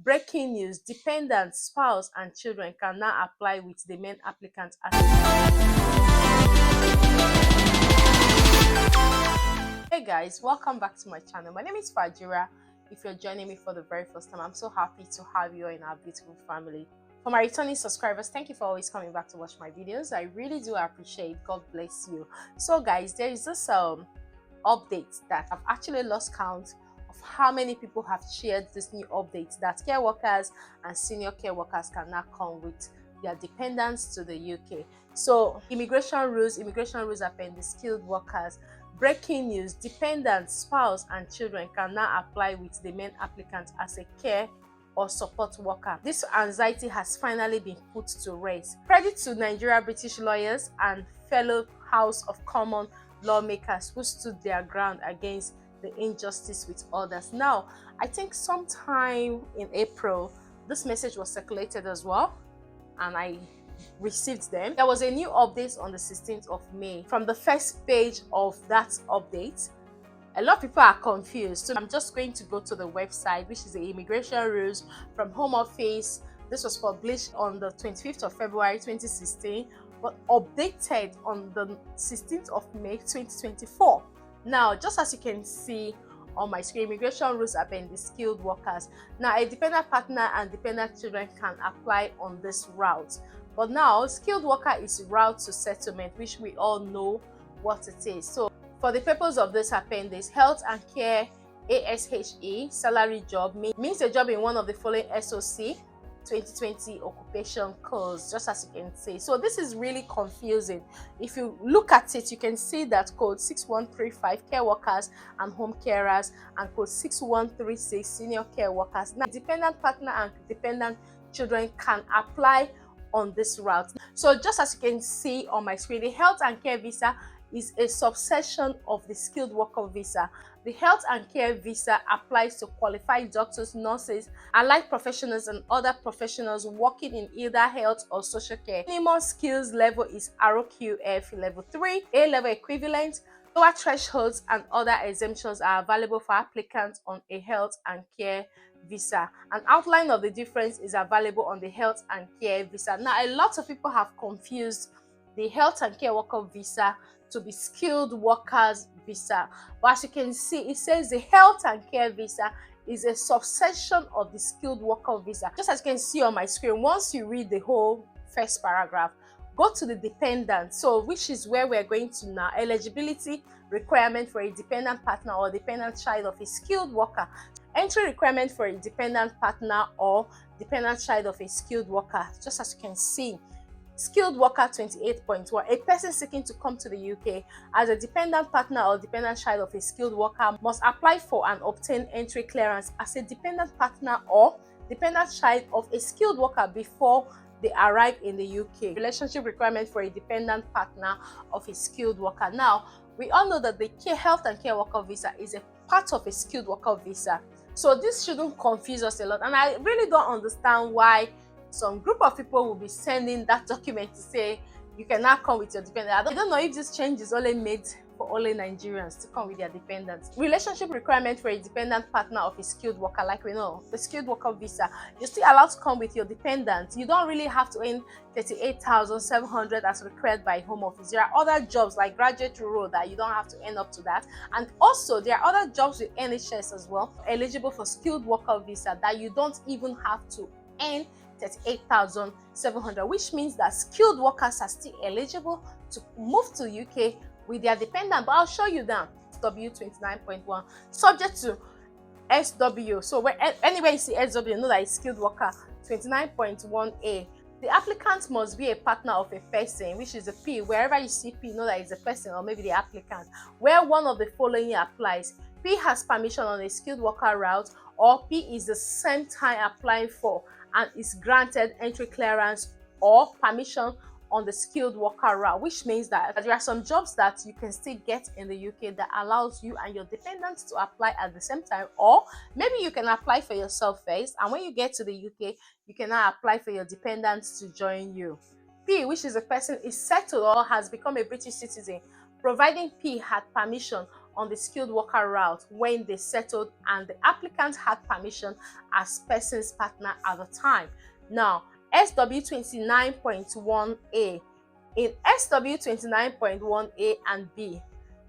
Breaking news: dependents, spouse, and children can now apply with the main applicant. Hey guys, welcome back to my channel. My name is Fajira. If you're joining me for the very first time, I'm so happy to have you in our beautiful family. For my returning subscribers, thank you for always coming back to watch my videos. I really do appreciate. God bless you. So guys, there is this update that I've actually lost count of how many people have shared this new update that care workers and senior care workers can now come with their dependents to the UK. So immigration rules append the skilled workers. Breaking news: dependents, spouse, and children can now apply with the main applicant as a care or support worker. This anxiety has finally been put to rest. Credit to Nigeria British lawyers and fellow House of Commons lawmakers who stood their ground against the injustice with others. Now, I think sometime in April, this message was circulated as well, and I received them. There was a new update on the 16th of May. From the first page of that update, a lot of people are confused. So I'm just going to go to the website, which is the Immigration Rules from Home Office. This was published on the 25th of February 2016, but updated on the 16th of May 2024. Now, just as you can see on my screen, immigration rules append the skilled workers. Now, a dependent partner and dependent children can apply on this route. But now, skilled worker is route to settlement, which we all know what it is. So, for the purpose of this appendix, health and care ASHE salary job means a job in one of the following SOC 2020 occupation codes, just as you can see. So this is really confusing. If you look at it, you can see that code 6135 care workers and home carers and code 6136 senior care workers. Now, dependent partner and dependent children can apply on this route. So just as you can see on my screen, the health and care visa is a subsection of the skilled worker visa. The health and care visa applies to qualified doctors, nurses, allied professionals, and other professionals working in either health or social care. Minimum skills level is ROQF level 3, A level equivalent. Lower thresholds and other exemptions are available for applicants on a health and care visa. An outline of the difference is available on the health and care visa. Now, a lot of people have confused the health and care worker visa to be skilled workers visa, but as you can see, it says the health and care visa is a subsection of the skilled worker visa. Just as you can see on my screen, once you read the whole first paragraph, go to the dependent, so which is where we're going to now. Eligibility requirement for a dependent partner or dependent child of a skilled worker. Entry requirement for a dependent partner or dependent child of a skilled worker. Just as you can see, skilled worker 28.1, a person seeking to come to the UK as a dependent partner or dependent child of a skilled worker must apply for and obtain entry clearance as a dependent partner or dependent child of a skilled worker before they arrive in the UK. Relationship requirement for a dependent partner of a skilled worker. Now, we all know that the health and care worker visa is a part of a skilled worker visa, so this shouldn't confuse us a lot, and I really don't understand why some group of people will be sending that document to say you can now come with your dependent. I don't know if this change is only made for only Nigerians to come with their dependents. Relationship requirement for a dependent partner of a skilled worker, like we know, the skilled worker visa, you're still allowed to come with your dependent. You don't really have to earn 38,700 as required by Home Office. There are other jobs like graduate role that you don't have to earn up to that, and also there are other jobs with NHS as well eligible for skilled worker visa that you don't even have to earn 38,700, which means that skilled workers are still eligible to move to UK with their dependent. But I'll show you that SW 29.1 subject to SW. So anywhere you see SW, you know that it's skilled worker 29.1A. The applicant must be a partner of a person, which is a P. Wherever you see P, you know that it's a person or maybe the applicant. Where one of the following applies: P has permission on a skilled worker route, or P is the same time applying for and is granted entry clearance or permission on the skilled worker route, which means that there are some jobs that you can still get in the UK that allows you and your dependents to apply at the same time, or maybe you can apply for yourself first, and when you get to the UK, you can now apply for your dependents to join you. P, which is a person is settled or has become a British citizen, providing P had permission on the skilled worker route when they settled and the applicant had permission as person's partner at the time. Now, SW29.1a. In SW29.1a and b,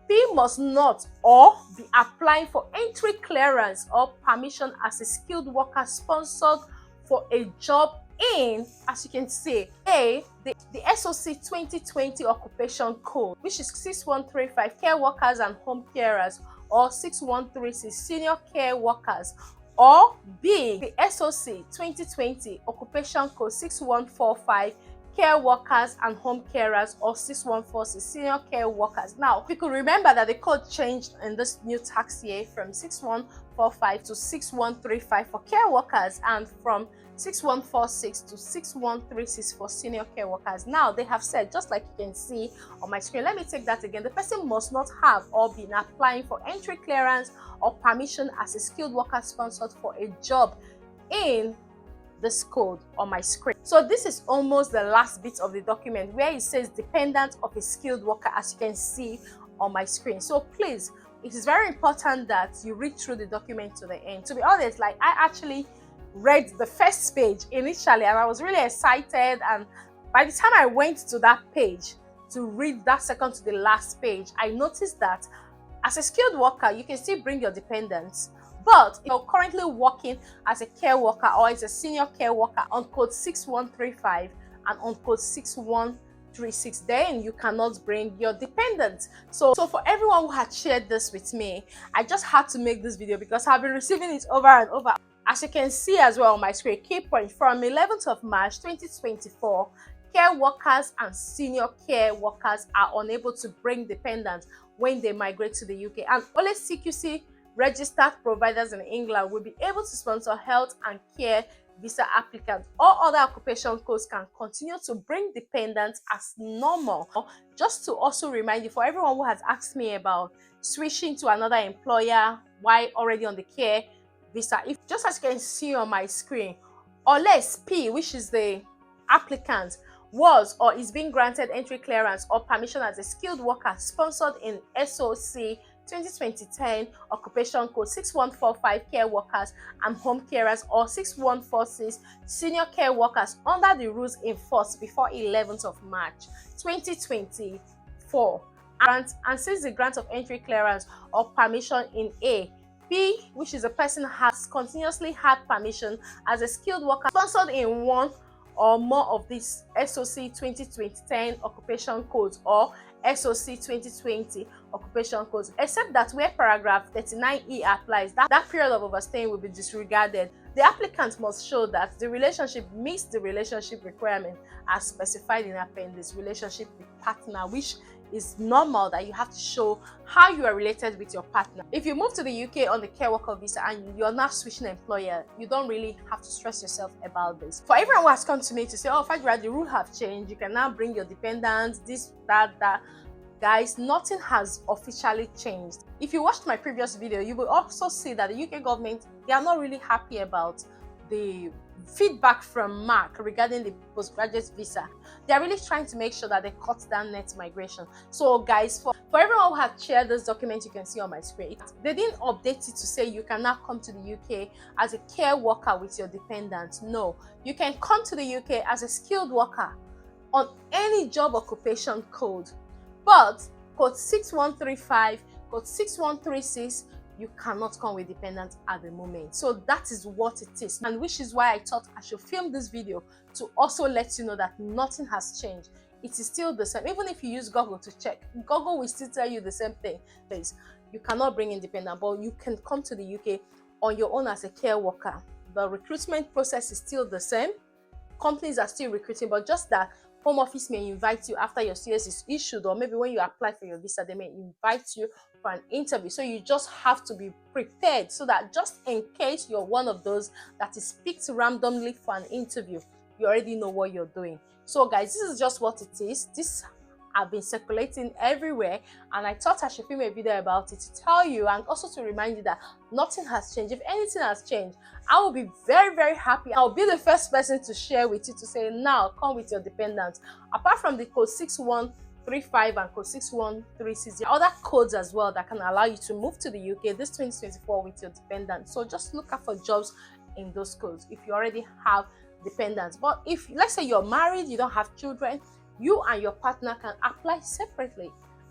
P must not or be applying for entry clearance or permission as a skilled worker sponsored for a job in, as you can see, A, the SOC 2020 occupation code, which is 6135 care workers and home carers, or 6136 senior care workers, or B, the SOC 2020 occupation code 6145 care workers and home carers, or 6146 senior care workers. Now, we could remember that the code changed in this new tax year from 6145 to 6135 for care workers and from 6146 to 6136 for senior care workers. Now, they have said, just like you can see on my screen, let me take that again. The person must not have or been applying for entry clearance or permission as a skilled worker sponsored for a job in this code on my screen. So this is almost the last bit of the document where it says dependent of a skilled worker, as you can see on my screen. So please, it is very important that you read through the document to the end. To be honest, like, I actually read the first page initially and I was really excited, and by the time I went to that page to read that second to the last page, I noticed that as a skilled worker you can still bring your dependents, but if you're currently working as a care worker or as a senior care worker on code 6135 and on code 6136, then you cannot bring your dependents. So for everyone who had shared this with me, I just had to make this video because I've been receiving it over and over. As you can see as well on my screen, key point from 11th of March 2024, care workers and senior care workers are unable to bring dependents when they migrate to the UK, and only CQC registered providers in England will be able to sponsor health and care visa applicants. All other occupation codes can continue to bring dependents as normal. Just to also remind you, for everyone who has asked me about switching to another employer while already on the care visa, if just as you can see on my screen, unless P, which is the applicant, was or is being granted entry clearance or permission as a skilled worker sponsored in SOC 2010 occupation code 6145 care workers and home carers, or 6146 senior care workers under the rules in force before 11th of March 2024, and since the grant of entry clearance or permission in A, B, which is a person has continuously had permission as a skilled worker sponsored in one or more of these SOC 2010 occupation codes or SOC 2020 occupation codes, except that where paragraph 39E applies, that period of overstaying will be disregarded. The applicant must show that the relationship meets the relationship requirement as specified in appendix relationship with partner, which is normal that you have to show how you are related with your partner. If you move to the UK on the care worker visa and you're not switching employer, you don't really have to stress yourself about this. For everyone who has come to me to say, oh, Fajira, the rule have changed, you can now bring your dependents, this, that. Guys, nothing has officially changed. If you watched my previous video, you will also see that the UK government, they are not really happy about the feedback from Mark regarding the postgraduate visa. They are really trying to make sure that they cut down net migration. So guys, for everyone who has shared this document you can see on my screen, they didn't update it to say you can now come to the UK as a care worker with your dependents. No, you can come to the UK as a skilled worker on any job occupation code, but code 6135, code 6136, you cannot come with dependents at the moment. So that is what it is, and which is why I thought I should film this video to also let you know that nothing has changed. It is still the same. Even if you use Google to check, Google will still tell you the same thing. You cannot bring independent, but you can come to the UK on your own as a care worker. The recruitment process is still the same. Companies are still recruiting, but just that Home Office may invite you after your CS is issued, or maybe when you apply for your visa, they may invite you for an interview. So you just have to be prepared, so that just in case you're one of those that is picked randomly for an interview, you already know what you're doing. So guys, this is just what it is. This have been circulating everywhere, and I thought I should film a video about it to tell you and also to remind you that nothing has changed. If anything has changed, I will be very, very happy. I'll be the first person to share with you to say, now come with your dependents. Apart from the code 6135 and code 6136. There are other codes as well that can allow you to move to the UK this 2024 with your dependent. So just look out for jobs in those codes if you already have dependents. But if, let's say, you're married, you don't have children, you and your partner can apply separately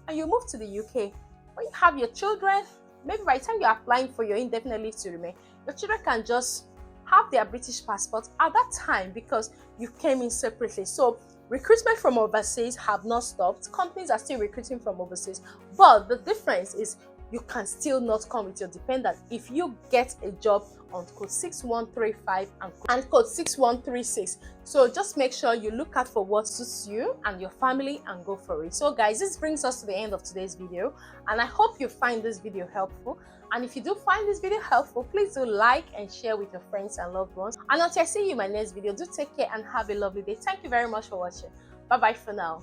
and you move to the UK. When you have your children, maybe by the time you're applying for your indefinite leave to remain, your children can just have their British passport at that time because you came in separately. So recruitment from overseas have not stopped. Companies are still recruiting from overseas, but the difference is you can still not come with your dependent if you get a job on code 6135 and code 6136. So just make sure you look out for what suits you and your family and go for it. So guys, this brings us to the end of today's video, and I hope you find this video helpful. And if you do find this video helpful, please do like and share with your friends and loved ones. And until I see you in my next video, do take care and have a lovely day. Thank you very much for watching. Bye bye for now.